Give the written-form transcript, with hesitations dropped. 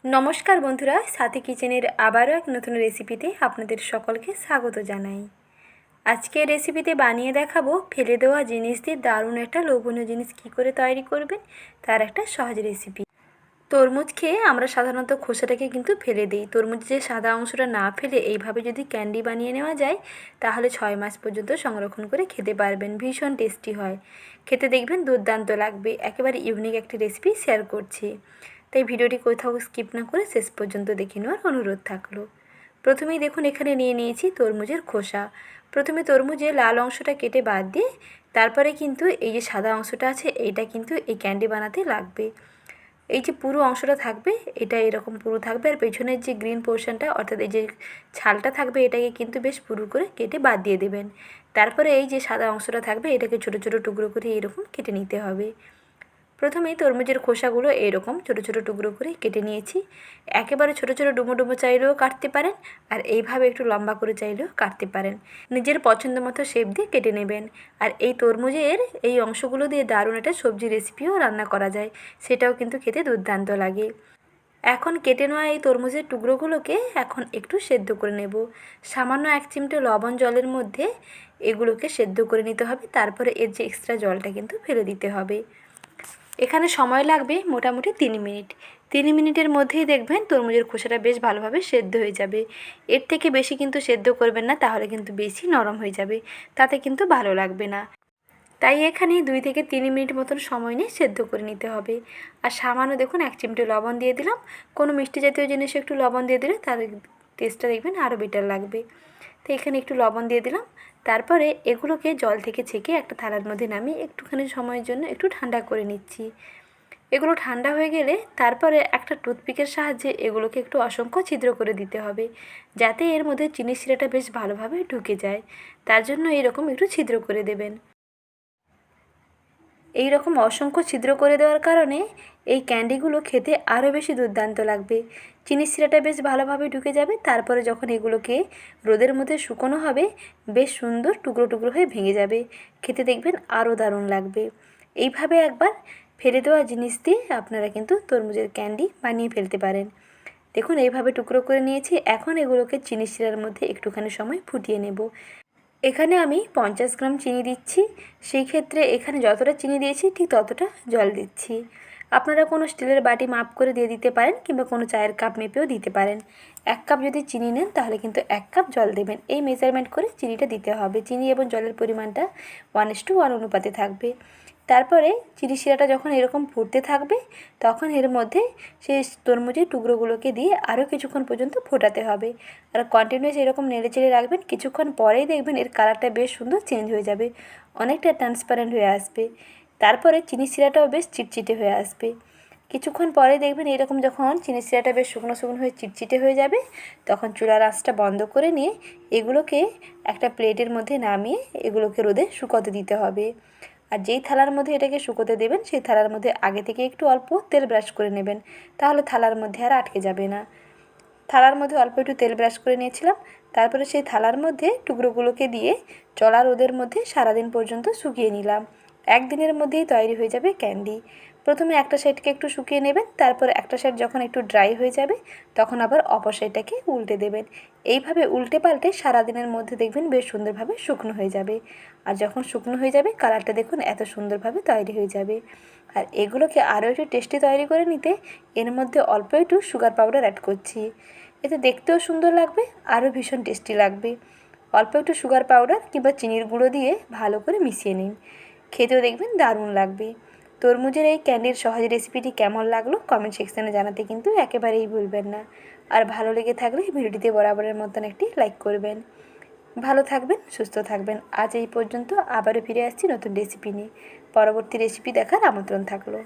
নমস্কার বন্ধুরা, সাথী কিচেনের আবারও এক নতুন রেসিপিতে আপনাদের সকলকে স্বাগত জানাই। আজকে রেসিপিতে বানিয়ে দেখাবো ফেলে দেওয়া জিনিস দিয়ে দারুণ একটা লোভনীয় জিনিস কী করে তৈরি করবেন তার একটা সহজ রেসিপি। তরমুজ খেয়ে আমরা সাধারণত খোসাটাকে কিন্তু ফেলে দিই। তরমুজের যে সাদা অংশটা না ফেলে এইভাবে যদি ক্যান্ডি বানিয়ে নেওয়া যায় তাহলে 6 মাস পর্যন্ত সংরক্ষণ করে খেতে পারবেন। ভীষণ টেস্টি হয়, খেতে দেখবেন দুর্দান্ত লাগবে। একেবারে ইউনিক একটি রেসিপি শেয়ার করছি, তাই ভিডিওটি কোথাও স্কিপ না করে শেষ পর্যন্ত দেখে নেওয়ার অনুরোধ থাকলো। প্রথমেই দেখুন এখানে নিয়ে নিয়েছি তরমুজের খোসা। প্রথমে তরমুজের লাল অংশটা কেটে বাদ দিয়ে তারপরে কিন্তু এই যে সাদা অংশটা আছে এইটা কিন্তু এই ক্যান্ডি বানাতে লাগবে। এই যে পুরো অংশটা থাকবে এটা এরকম পুরো থাকবে, আর পেছনের যে গ্রিন পোর্শনটা অর্থাৎ এই যে ছালটা থাকবে এটাকে কিন্তু বেশ পুরো করে কেটে বাদ দিয়ে দেবেন। তারপরে এই যে সাদা অংশটা থাকবে এটাকে ছোটো ছোটো টুকরো করে এরকম কেটে নিতে হবে। প্রথমেই তরমুজের খোসাগুলো এরকম ছোটো ছোটো টুকরো করে কেটে নিয়েছি। একেবারে ছোটো ছোটো ডুমো ডুমো চাইলেও কাটতে পারেন, আর এইভাবে একটু লম্বা করে চাইলেও কাটতে পারেন। নিজের পছন্দ মতো শেপ দিয়ে কেটে নেবেন। আর এই তরমুজের এই অংশগুলো দিয়ে দারুণ একটা সবজি রেসিপিও রান্না করা যায়, সেটাও কিন্তু খেতে দুর্দান্ত লাগে। এখন কেটে নেওয়া এই তরমুজের টুকরোগুলোকে এখন একটু সেদ্ধ করে নেব। সামান্য 1 চিমটে লবণ জলের মধ্যে এগুলোকে সেদ্ধ করে নিতে হবে। তারপরে এর যে এক্সট্রা জলটা কিন্তু ফেলে দিতে হবে। এখানে সময় লাগবে মোটামুটি 3 মিনিট। 3 মিনিটের মধ্যেই দেখবেন তরমুজের খোসাটা বেশ ভালোভাবে সেদ্ধ হয়ে যাবে। এর থেকে বেশি কিন্তু সেদ্ধ করবেন না, তাহলে কিন্তু বেশি নরম হয়ে যাবে, তাতে কিন্তু ভালো লাগবে না। তাই এখানে 2 থেকে 3 মিনিট মতন সময় নিয়ে সেদ্ধ করে নিতে হবে। আর সামান্য দেখুন 1 চিমটে লবণ দিয়ে দিলাম। কোনো মিষ্টি জাতীয় জিনিসে একটু লবণ দিয়ে দিলে তার টেস্টটা দেখবেন আরও বেটার লাগবে। তো এখানে একটু লবণ দিয়ে দিলাম। তারপরে এগুলোকে জল থেকে ছেঁকে একটা থালার মধ্যে নামিয়ে একটুখানি সময়ের জন্য একটু ঠান্ডা করে নিচ্ছি। এগুলো ঠান্ডা হয়ে গেলে তারপরে একটা টুথপিকের সাহায্যে এগুলোকে একটু অসংখ্য ছিদ্র করে দিতে হবে, যাতে এর মধ্যে চিনির শিরাটা বেশ ভালোভাবে ঢুকে যায়। তার জন্য এরকম একটু ছিদ্র করে দেবেন। এই রকম অসংখ্য ছিদ্র করে দেওয়ার কারণে এই ক্যান্ডিগুলো খেতে আরও বেশি দুর্দান্ত লাগবে। চিনির শিরাটা বেশ ভালোভাবে ঢুকে যাবে। তারপরে যখন এগুলোকে রোদের মধ্যে শুকনো হবে বেশ সুন্দর টুকরো টুকরো হয়ে ভেঙে যাবে, খেতে দেখবেন আরও দারুণ লাগবে। এইভাবে একবার ফেলে দেওয়া জিনিস দিয়ে আপনারা কিন্তু তরমুজের ক্যান্ডি বানিয়ে ফেলতে পারেন। দেখুন এইভাবে টুকরো করে নিয়েছি। এখন এগুলোকে চিনির শিরার মধ্যে একটুখানি সময় ফুটিয়ে নেব। এখানে আমি 50 গ্রাম চিনি দিচ্ছি। সেই ক্ষেত্রে এখানে যতটা চিনি দিয়েছি ঠিক ততটা জল দিচ্ছি। আপনারা কোনো স্টিলের বাটি মাপ করে দিয়ে দিতে পারেন, কিংবা কোনো চায়ের কাপ মেপেও দিতে পারেন। 1 কাপ যদি চিনি নেন তাহলে কিন্তু 1 কাপ জল দেবেন। এই মেজারমেন্ট করে চিনিটা দিতে হবে। চিনি এবং জলের পরিমাণটা 1:1 অনুপাতে থাকবে। তারপরে চিনি শিরাটা যখন এরকম ফুটতে থাকবে তখন এর মধ্যে সেই তরমুজের টুকরোগুলোকে দিয়ে আরও কিছুক্ষণ পর্যন্ত ফোটাতে হবে। আর কন্টিনিউয়াস এরকম নেড়েচেড়ে রাখবেন। কিছুক্ষণ পরেই দেখবেন এর কালারটা বেশ সুন্দর চেঞ্জ হয়ে যাবে, অনেকটা ট্রান্সপারেন্ট হয়ে আসবে। তারপরে চিনি শিরাটাও বেশ চিটচিটে হয়ে আসবে। কিছুক্ষণ পরে দেখবেন এরকম যখন চিনি শিরাটা বেশ শুকনো শুকনো হয়ে চিটচিটে হয়ে যাবে তখন চুলার আঁচটা বন্ধ করে নিয়ে এগুলোকে একটা প্লেটের মধ্যে নামিয়ে এগুলোকে রোদে শুকোতে দিতে হবে। আর যেই থালার মধ্যে এটাকে শুকোতে দেবেন সেই থালার মধ্যে আগে থেকে একটু অল্প তেল ব্রাশ করে নেবেন, তাহলে থালার মধ্যে আর আটকে যাবে না। থালার মধ্যে অল্প একটু তেল ব্রাশ করে নিয়েছিলাম। তারপরে সেই থালার মধ্যে টুকরোগুলোকে দিয়ে চড়া রোদের মধ্যে সারাদিন পর্যন্ত শুকিয়ে নিলাম। 1 দিনের মধ্যেই তৈরি হয়ে যাবে ক্যান্ডি। প্রথমে একটা সাইডকে একটু শুকিয়ে নেবেন, তারপর একটা সাইড যখন একটু ড্রাই হয়ে যাবে তখন আবার অপর সাইডটাকে উল্টে দেবেন। এইভাবে উল্টে পাল্টে সারাদিনের মধ্যে দেখবেন বেশ সুন্দরভাবে শুকনো হয়ে যাবে। আর যখন শুকনো হয়ে যাবে কালারটা দেখুন এত সুন্দরভাবে তৈরি হয়ে যাবে। আর এগুলোকে আরও একটু টেস্টি তৈরি করে নিতে এর মধ্যে অল্প একটু সুগার পাউডার অ্যাড করছি। এতে দেখতেও সুন্দর লাগবে, আরও ভীষণ টেস্টি লাগবে। অল্প একটু সুগার পাউডার কিংবা চিনির গুঁড়ো দিয়ে ভালো করে মিশিয়ে নিন, খেতেও দেখবেন দারুণ লাগবে। তরমুজের এই ক্যান্ডির সহজ রেসিপিটি কেমন লাগলো কমেন্ট সেকশানে জানাতে কিন্তু একেবারেই ভুলবেন না। আর ভালো লেগে থাকলে ভিডিওটিতে বরাবরের মতন একটি লাইক করবেন। ভালো থাকবেন, সুস্থ থাকবেন। আজ এই পর্যন্ত, আবারও ফিরে আসছি নতুন রেসিপি নিয়ে। পরবর্তী রেসিপি দেখার আমন্ত্রণ থাকলো।